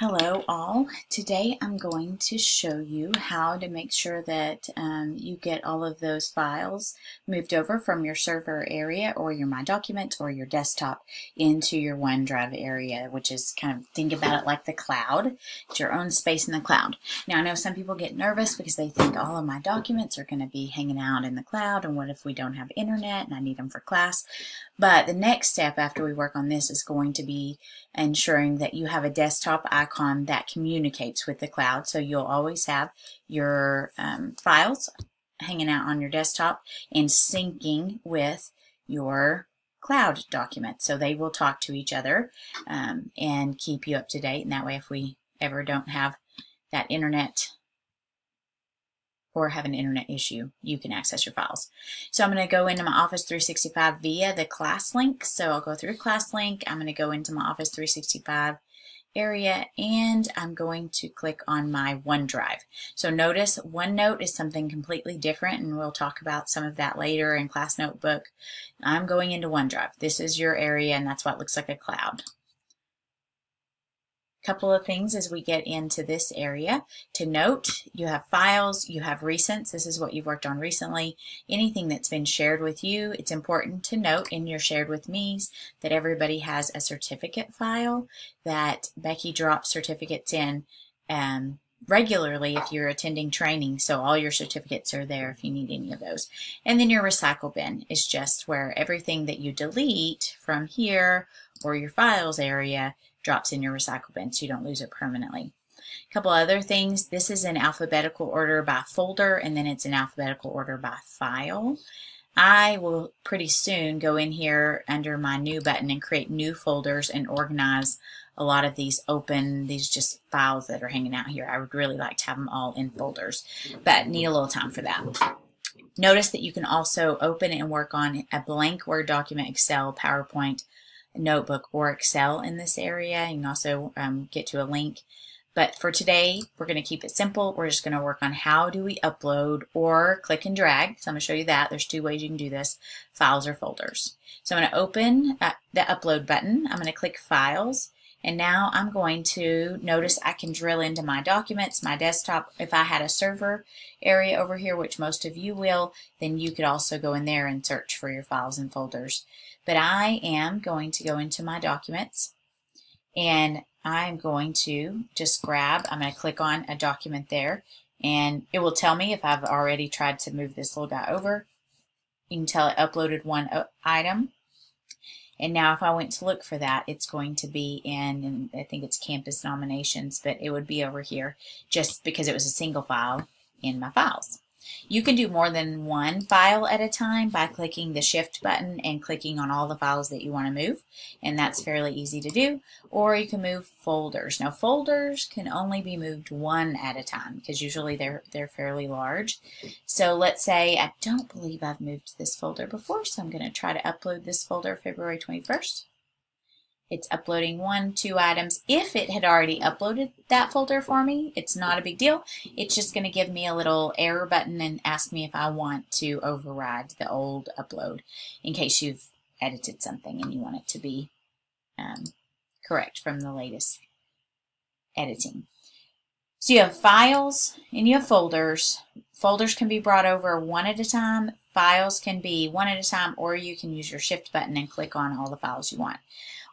Hello all. Today I'm going to show you how to make sure that you get all of those files moved over from your server area or your My Documents or your desktop into your OneDrive area, which is kind of, think about it like the cloud. It's your own space in the cloud. Now I know some people get nervous because they think all of my documents are going to be hanging out in the cloud, and what if we don't have internet and I need them for class? But the next step after we work on this is going to be ensuring that you have a desktop icon that communicates with the cloud. So you'll always have your files hanging out on your desktop and syncing with your cloud documents. So they will talk to each other and keep you up to date. And that way, if we ever don't have that internet or have an internet issue, you can access your files. So I'm going to go into my Office 365 via the class link. So I'll go through class link. I'm going to go into my Office 365 area and I'm going to click on my OneDrive. So notice OneNote is something completely different, and we'll talk about some of that later in Class Notebook. I'm going into OneDrive. This is your area, and that's why it looks like a cloud. Couple of things as we get into this area to note: you have files, you have recents. This is what you've worked on recently. Anything that's been shared with you. It's important to note in your shared with me's that everybody has a certificate file that Becky drops certificates in regularly if you're attending training. So all your certificates are there if you need any of those. And then your recycle bin is just where everything that you delete from here or your files area drops in your recycle bin so you don't lose it permanently. A couple other things: this is in alphabetical order by folder, and then it's in alphabetical order by file. I will pretty soon go in here under my new button and create new folders and organize a lot of these just files that are hanging out here. I would really like to have them all in folders, but need a little time for that. Notice that you can also open and work on a blank Word document, Excel, PowerPoint, Notebook, or Excel in this area. You can also get to a link. But for today, we're going to keep it simple. We're just going to work on how do we upload or click and drag. So I'm going to show you that. There's two ways you can do this: files or folders. So I'm going to open the upload button. I'm going to click Files. And now I'm going to notice I can drill into my documents, my desktop. If I had a server area over here, which most of you will, then you could also go in there and search for your files and folders. But I am going to go into my documents, and I'm going to just I'm going to click on a document there, and it will tell me if I've already tried to move this little guy over. You can tell it uploaded one item. And now if I went to look for that, it's going to be in, and I think it's campus nominations, but it would be over here just because it was a single file in my files. You can do more than one file at a time by clicking the Shift button and clicking on all the files that you want to move, and that's fairly easy to do. Or you can move folders. Now folders can only be moved one at a time because usually they're fairly large. So let's say I don't believe I've moved this folder before, so I'm going to try to upload this folder February 21st. It's uploading 2 items. If it had already uploaded that folder for me, it's not a big deal. It's just going to give me a little error button and ask me if I want to override the old upload in case you've edited something and you want it to be correct from the latest editing. So you have files and you have folders. Folders can be brought over one at a time. Files can be one at a time, or you can use your Shift button and click on all the files you want.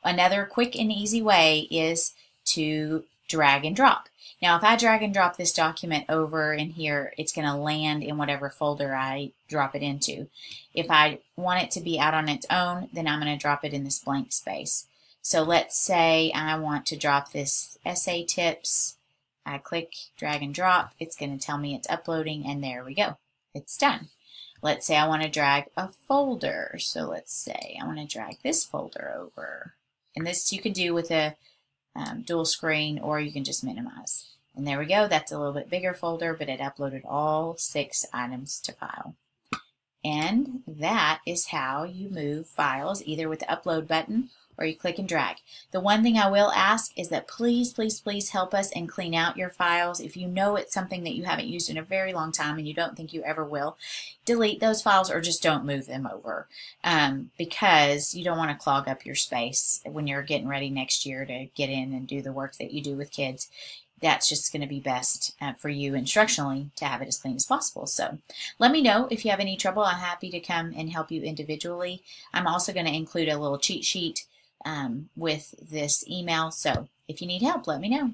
Another quick and easy way is to drag and drop. Now, if I drag and drop this document over in here, it's going to land in whatever folder I drop it into. If I want it to be out on its own, then I'm going to drop it in this blank space. So let's say I want to drop this essay tips. I click drag and drop. It's going to tell me it's uploading, and there we go. It's done. Let's say I want to drag a folder. So let's say I want to drag this folder over. And this you can do with a dual screen, or you can just minimize. And there we go. That's a little bit bigger folder, but it uploaded all 6 items to file. And that is how you move files, either with the upload button or you click and drag. The one thing I will ask is that please, please, please help us and clean out your files. If you know it's something that you haven't used in a very long time and you don't think you ever will, delete those files or just don't move them over, because you don't want to clog up your space when you're getting ready next year to get in and do the work that you do with kids. That's just going to be best for you instructionally to have it as clean as possible. So let me know if you have any trouble. I'm happy to come and help you individually. I'm also going to include a little cheat sheet with this email. So if you need help, let me know.